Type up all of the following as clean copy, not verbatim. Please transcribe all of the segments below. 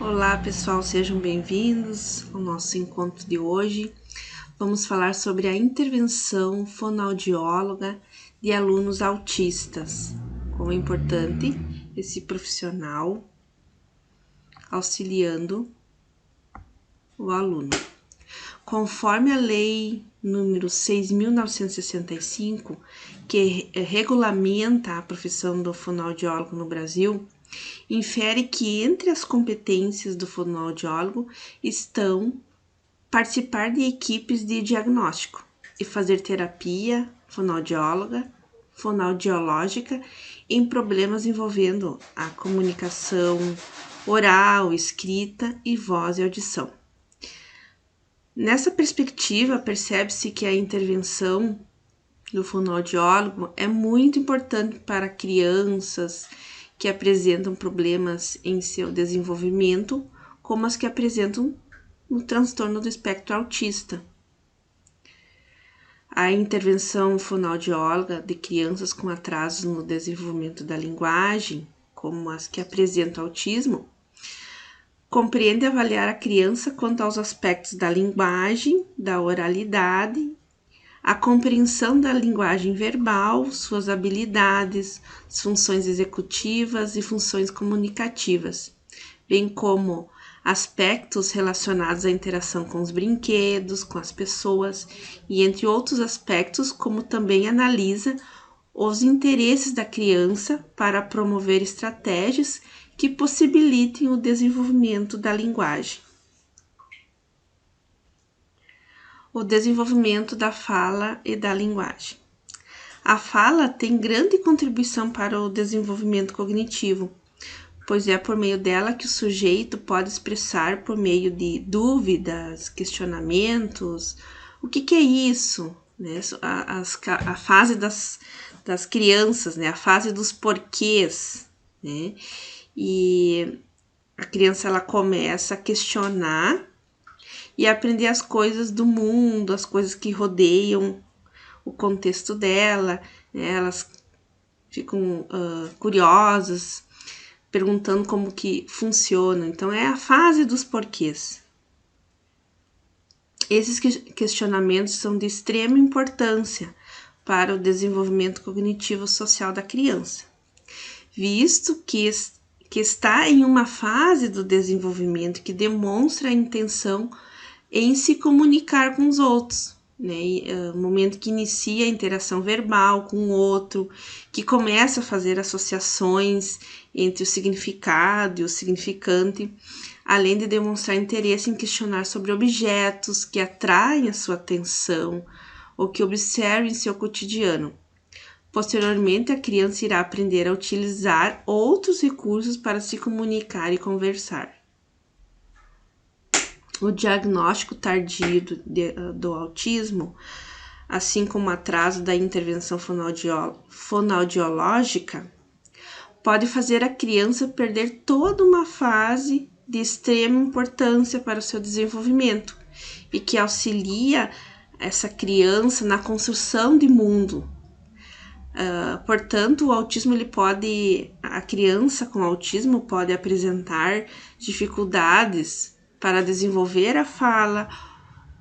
Olá pessoal, sejam bem-vindos ao nosso encontro de hoje. Vamos falar sobre a intervenção fonoaudióloga de alunos autistas. Como é importante esse profissional auxiliando o aluno. Conforme a Lei número 6.965, que regulamenta a profissão do fonoaudiólogo no Brasil, infere que entre as competências do fonoaudiólogo estão participar de equipes de diagnóstico e fazer terapia fonoaudiológica em problemas envolvendo a comunicação oral, escrita e voz e audição. Nessa perspectiva, percebe-se que a intervenção do fonoaudiólogo é muito importante para crianças que apresentam problemas em seu desenvolvimento, como as que apresentam no transtorno do espectro autista. A intervenção fonoaudióloga de crianças com atrasos no desenvolvimento da linguagem, como as que apresentam autismo, compreende avaliar a criança quanto aos aspectos da linguagem, da oralidade, a compreensão da linguagem verbal, suas habilidades, funções executivas e funções comunicativas, bem como aspectos relacionados à interação com os brinquedos, com as pessoas e entre outros aspectos, como também analisa os interesses da criança para promover estratégias que possibilitem o desenvolvimento da linguagem. O desenvolvimento da fala e da linguagem. A fala tem grande contribuição para o desenvolvimento cognitivo, pois é por meio dela que o sujeito pode expressar por meio de dúvidas, questionamentos, o que é isso, né? A fase das crianças, né? A fase dos porquês, né? E a criança ela começa a questionar e aprender as coisas do mundo, as coisas que rodeiam o contexto dela, né? Elas ficam curiosas, perguntando como que funciona. Então, é a fase dos porquês. Esses questionamentos são de extrema importância para o desenvolvimento cognitivo social da criança, visto que está em uma fase do desenvolvimento que demonstra a intenção em se comunicar com os outros, né? No momento que inicia a interação verbal com o outro, que começa a fazer associações entre o significado e o significante, além de demonstrar interesse em questionar sobre objetos que atraem a sua atenção ou que observa em seu cotidiano. Posteriormente, a criança irá aprender a utilizar outros recursos para se comunicar e conversar. O diagnóstico tardio do autismo, assim como o atraso da intervenção fonoaudiológica, pode fazer a criança perder toda uma fase de extrema importância para o seu desenvolvimento e que auxilia essa criança na construção de mundo. Portanto, a criança com autismo pode apresentar dificuldades para desenvolver a fala,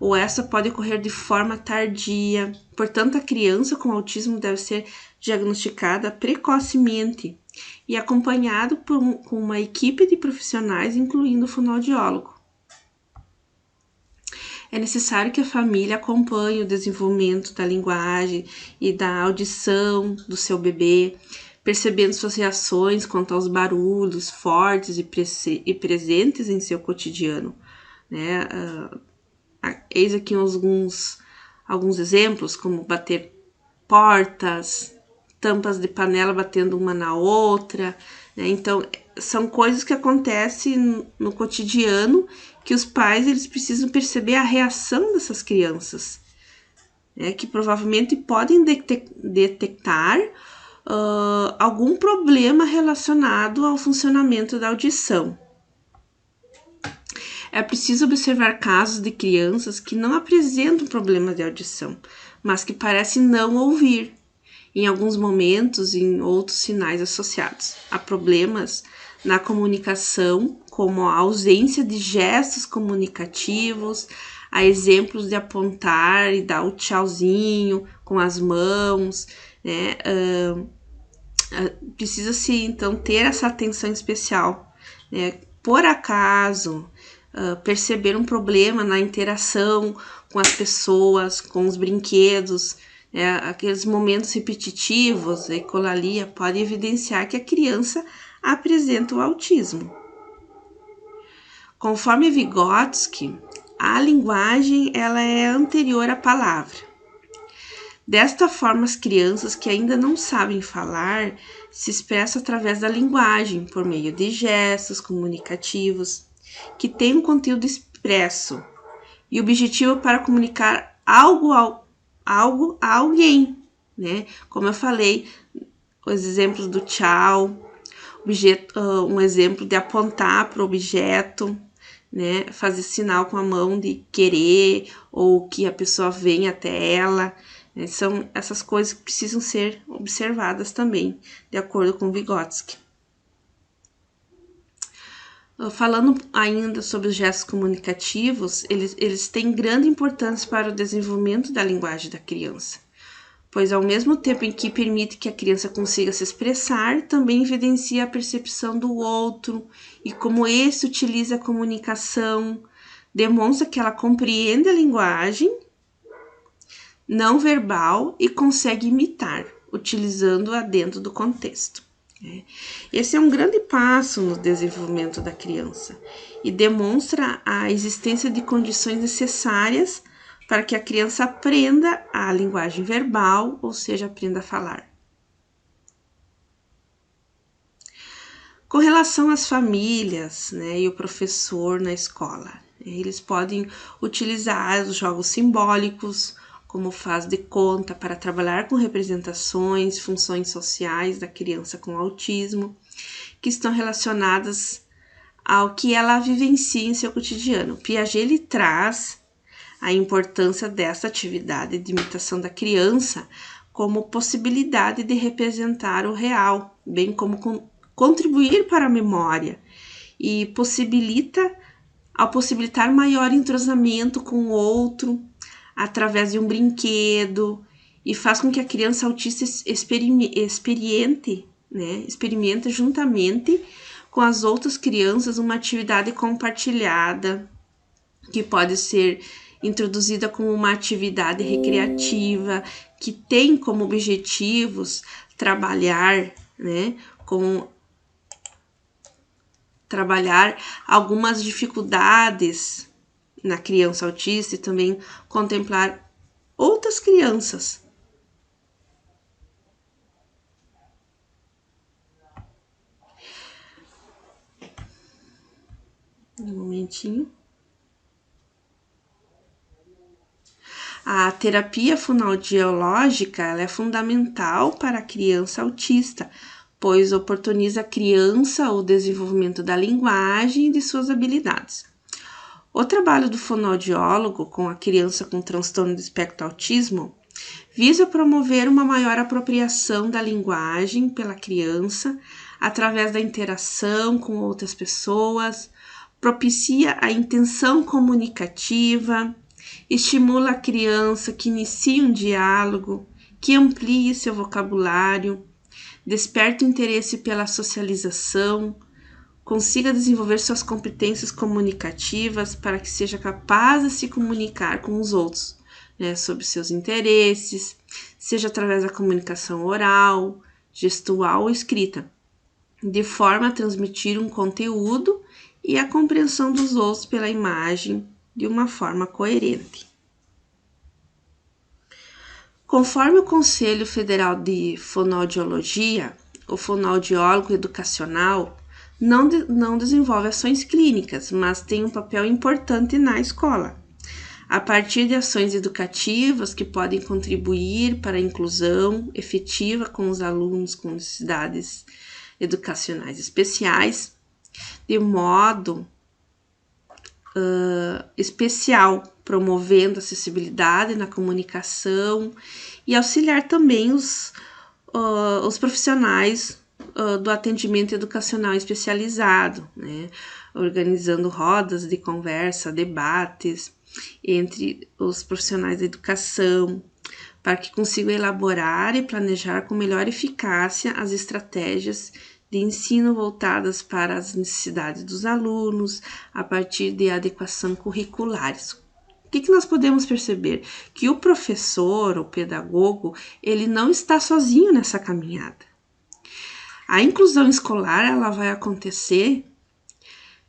ou essa pode ocorrer de forma tardia. Portanto, a criança com autismo deve ser diagnosticada precocemente e acompanhado com uma equipe de profissionais, incluindo o fonoaudiólogo. É necessário que a família acompanhe o desenvolvimento da linguagem e da audição do seu bebê, percebendo suas reações quanto aos barulhos fortes e presentes em seu cotidiano, né? Eis aqui alguns exemplos, como bater portas, tampas de panela batendo uma na outra, né? Então, são coisas que acontecem no cotidiano que os pais eles precisam perceber a reação dessas crianças, né? Que provavelmente podem detectar algum problema relacionado ao funcionamento da audição. É preciso observar casos de crianças que não apresentam problemas de audição, mas que parecem não ouvir, em alguns momentos e em outros sinais associados a problemas na comunicação como a ausência de gestos comunicativos, a exemplos de apontar e dar o tchauzinho com as mãos, né? Precisa-se, então, ter essa atenção especial, né? Por acaso, perceber um problema na interação com as pessoas, com os brinquedos, aqueles momentos repetitivos, a ecolalia pode evidenciar que a criança apresenta o autismo. Conforme Vygotsky, a linguagem ela é anterior à palavra. Desta forma, as crianças que ainda não sabem falar se expressam através da linguagem, por meio de gestos comunicativos, que têm um conteúdo expresso e objetivo para comunicar algo a alguém, né? Como eu falei, os exemplos do tchau, um exemplo de apontar para o objeto, né? Fazer sinal com a mão de querer ou que a pessoa venha até ela. São essas coisas que precisam ser observadas também, de acordo com Vygotsky. Falando ainda sobre os gestos comunicativos, eles têm grande importância para o desenvolvimento da linguagem da criança, pois ao mesmo tempo em que permite que a criança consiga se expressar, também evidencia a percepção do outro e como esse utiliza a comunicação, demonstra que ela compreende a linguagem não verbal e consegue imitar, utilizando-a dentro do contexto. Esse é um grande passo no desenvolvimento da criança e demonstra a existência de condições necessárias para que a criança aprenda a linguagem verbal, ou seja, aprenda a falar. Com relação às famílias, né, e o professor na escola, eles podem utilizar os jogos simbólicos, como faz de conta, para trabalhar com representações, funções sociais da criança com autismo, que estão relacionadas ao que ela vivencia em seu cotidiano. Piaget ele traz a importância dessa atividade de imitação da criança como possibilidade de representar o real, bem como contribuir para a memória e ao possibilitar maior entrosamento com o outro, através de um brinquedo, e faz com que a criança autista experimente juntamente com as outras crianças uma atividade compartilhada, que pode ser introduzida como uma atividade recreativa, que tem como objetivos trabalhar algumas dificuldades na criança autista e também contemplar outras crianças. Um momentinho. A terapia fonoaudiológica ela é fundamental para a criança autista, pois oportuniza à criança o desenvolvimento da linguagem e de suas habilidades. O trabalho do fonoaudiólogo com a criança com transtorno do espectro autismo visa promover uma maior apropriação da linguagem pela criança através da interação com outras pessoas, propicia a intenção comunicativa, estimula a criança que inicie um diálogo, que amplie seu vocabulário, desperta o interesse pela socialização, consiga desenvolver suas competências comunicativas para que seja capaz de se comunicar com os outros, sobre seus interesses, seja através da comunicação oral, gestual ou escrita, de forma a transmitir um conteúdo e a compreensão dos outros pela imagem de uma forma coerente. Conforme o Conselho Federal de Fonoaudiologia, o fonoaudiólogo educacional não desenvolve ações clínicas, mas tem um papel importante na escola, a partir de ações educativas que podem contribuir para a inclusão efetiva com os alunos com necessidades educacionais especiais, de modo especial, promovendo acessibilidade na comunicação e auxiliar também os profissionais do atendimento educacional especializado, né? Organizando rodas de conversa, debates entre os profissionais da educação, para que consigam elaborar e planejar com melhor eficácia as estratégias de ensino voltadas para as necessidades dos alunos, a partir de adequação curriculares. O que nós podemos perceber? Que o professor, o pedagogo, ele não está sozinho nessa caminhada. A inclusão escolar, ela vai acontecer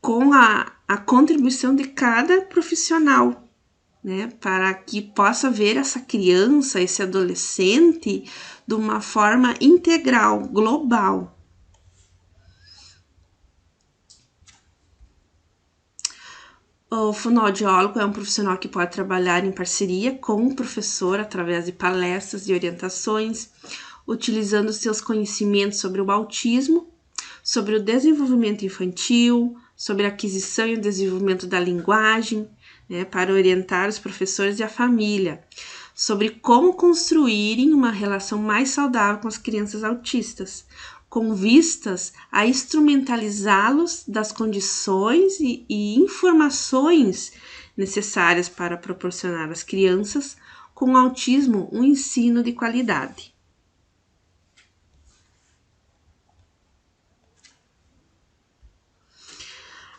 com a contribuição de cada profissional, né, para que possa ver essa criança, esse adolescente, de uma forma integral, global. O fonoaudiólogo é um profissional que pode trabalhar em parceria com o professor através de palestras e orientações, utilizando seus conhecimentos sobre o autismo, sobre o desenvolvimento infantil, sobre a aquisição e o desenvolvimento da linguagem, né, para orientar os professores e a família, sobre como construírem uma relação mais saudável com as crianças autistas, com vistas a instrumentalizá-los das condições e informações necessárias para proporcionar às crianças com autismo um ensino de qualidade.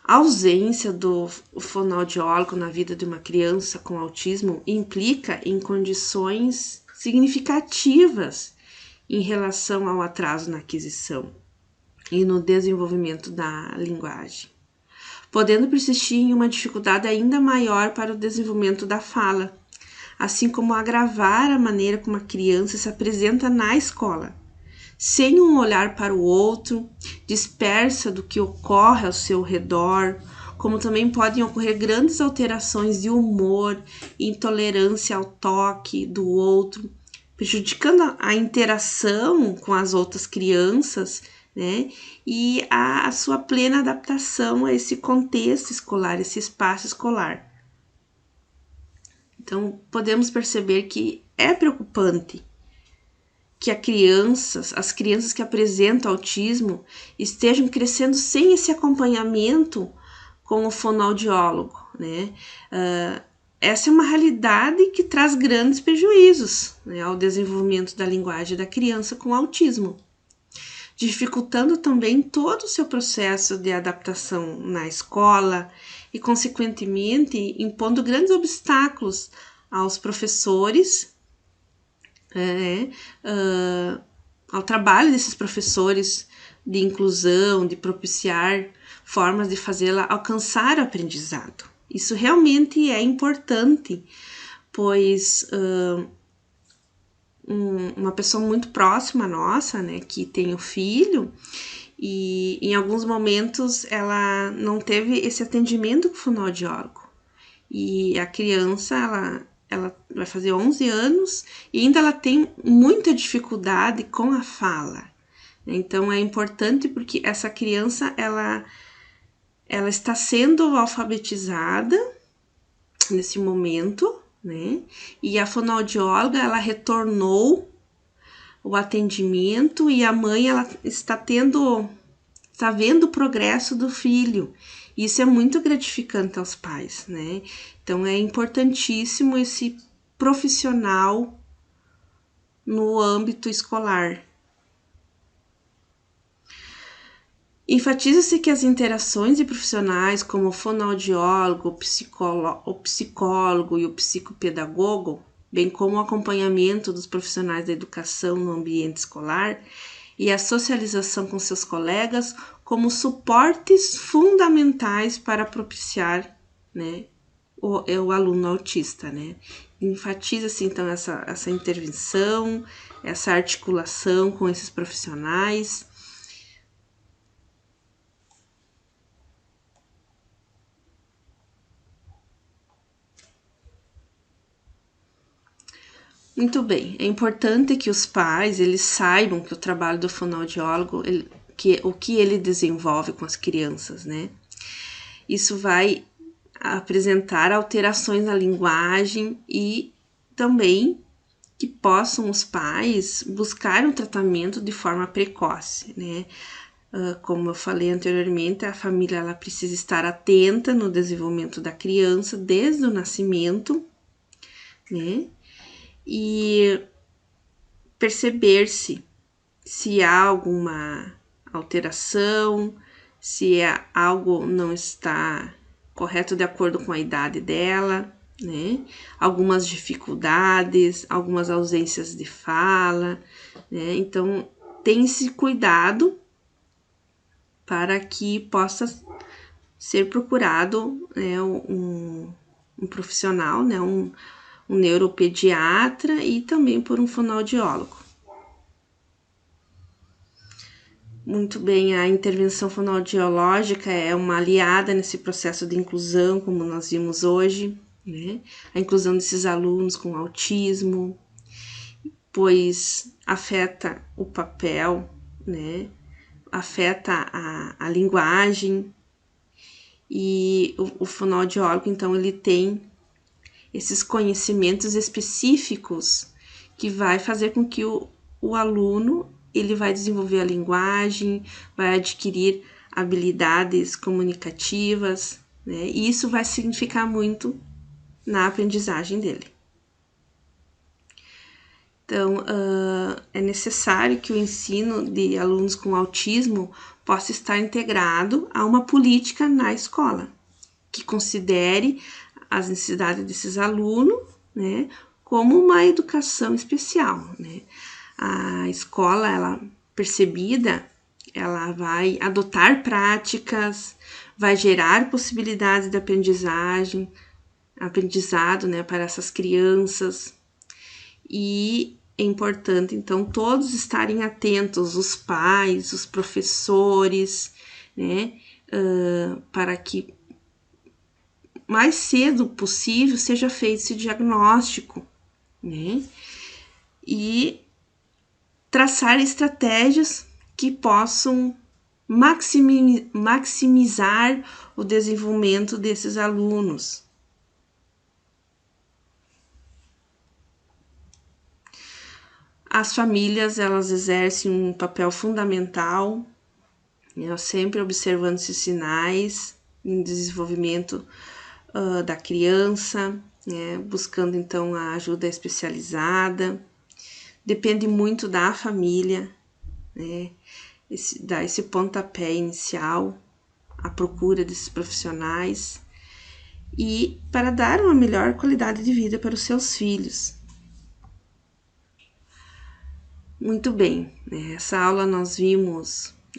A ausência do fonoaudiólogo na vida de uma criança com autismo implica em condições significativas em relação ao atraso na aquisição e no desenvolvimento da linguagem, podendo persistir em uma dificuldade ainda maior para o desenvolvimento da fala, assim como agravar a maneira como a criança se apresenta na escola, sem um olhar para o outro, dispersa do que ocorre ao seu redor, como também podem ocorrer grandes alterações de humor e intolerância ao toque do outro, prejudicando a interação com as outras crianças, né? E a sua plena adaptação a esse contexto escolar, esse espaço escolar. Então, podemos perceber que é preocupante que as crianças que apresentam autismo estejam crescendo sem esse acompanhamento com o fonoaudiólogo, né? Essa é uma realidade que traz grandes prejuízos, né, ao desenvolvimento da linguagem da criança com autismo, dificultando também todo o seu processo de adaptação na escola e, consequentemente, impondo grandes obstáculos aos professores, ao trabalho desses professores de inclusão, de propiciar formas de fazê-la alcançar o aprendizado. Isso realmente é importante, pois uma pessoa muito próxima nossa, né, que tem um filho, e em alguns momentos ela não teve esse atendimento com o fonoaudiólogo. E a criança, ela vai fazer 11 anos e ainda ela tem muita dificuldade com a fala. Então, é importante porque essa criança, ela está sendo alfabetizada nesse momento, né? E a fonoaudióloga, ela retornou o atendimento e a mãe, ela está vendo o progresso do filho. Isso é muito gratificante aos pais, né? Então, é importantíssimo esse profissional no âmbito escolar. Enfatiza-se que as interações de profissionais como o fonoaudiólogo, o psicólogo e o psicopedagogo, bem como o acompanhamento dos profissionais da educação no ambiente escolar e a socialização com seus colegas, como suportes fundamentais para propiciar, né, o aluno autista, né? Enfatiza-se então essa intervenção, essa articulação com esses profissionais. Muito bem, é importante que os pais eles saibam que o trabalho do fonoaudiólogo, o que ele desenvolve com as crianças, né? Isso vai apresentar alterações na linguagem e também que possam os pais buscar um tratamento de forma precoce, né? Como eu falei anteriormente, a família ela precisa estar atenta no desenvolvimento da criança desde o nascimento, né? E perceber se há alguma alteração, se algo não está correto de acordo com a idade dela, né? Algumas dificuldades, algumas ausências de fala, né? Então, tem esse cuidado para que possa ser procurado, né, um profissional, né, um neuropediatra e também por um fonoaudiólogo. Muito bem, a intervenção fonoaudiológica é uma aliada nesse processo de inclusão, como nós vimos hoje, né? A inclusão desses alunos com autismo, pois afeta o papel, né? Afeta a linguagem, e o fonoaudiólogo, então, ele tem esses conhecimentos específicos que vai fazer com que o aluno ele vai desenvolver a linguagem, vai adquirir habilidades comunicativas, né? E isso vai significar muito na aprendizagem dele. Então, é necessário que o ensino de alunos com autismo possa estar integrado a uma política na escola, que considere as necessidades desses alunos, né, como uma educação especial, né? A escola, ela percebida, ela vai adotar práticas, vai gerar possibilidades de aprendizado, né, para essas crianças. E é importante, então, todos estarem atentos, os pais, os professores, né, para que mais cedo possível seja feito esse diagnóstico, né, e traçar estratégias que possam maximizar o desenvolvimento desses alunos. As famílias, elas exercem um papel fundamental, né, sempre observando esses sinais em desenvolvimento da criança, né, buscando então a ajuda especializada. Depende muito da família, né, dar esse pontapé inicial, à procura desses profissionais e para dar uma melhor qualidade de vida para os seus filhos. Muito bem, nessa aula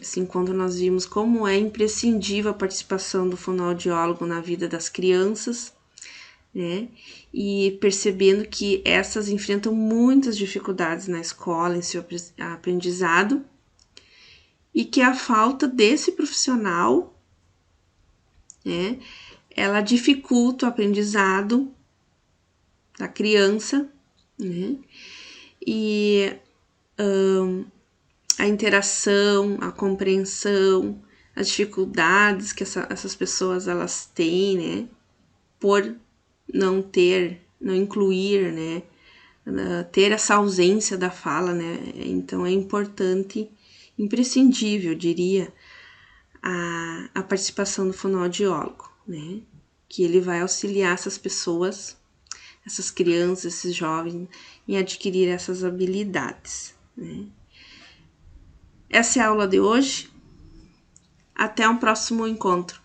esse encontro nós vimos como é imprescindível a participação do fonoaudiólogo na vida das crianças, né? E percebendo que essas enfrentam muitas dificuldades na escola, em seu aprendizado, e que a falta desse profissional, né, ela dificulta o aprendizado da criança, né? E a interação, a compreensão, as dificuldades que essas pessoas elas têm, né, por não incluir, né, ter essa ausência da fala, né, então é importante, imprescindível, eu diria, a participação do fonoaudiólogo, né, que ele vai auxiliar essas pessoas, essas crianças, esses jovens, em adquirir essas habilidades, né. Essa é a aula de hoje. Até um próximo encontro.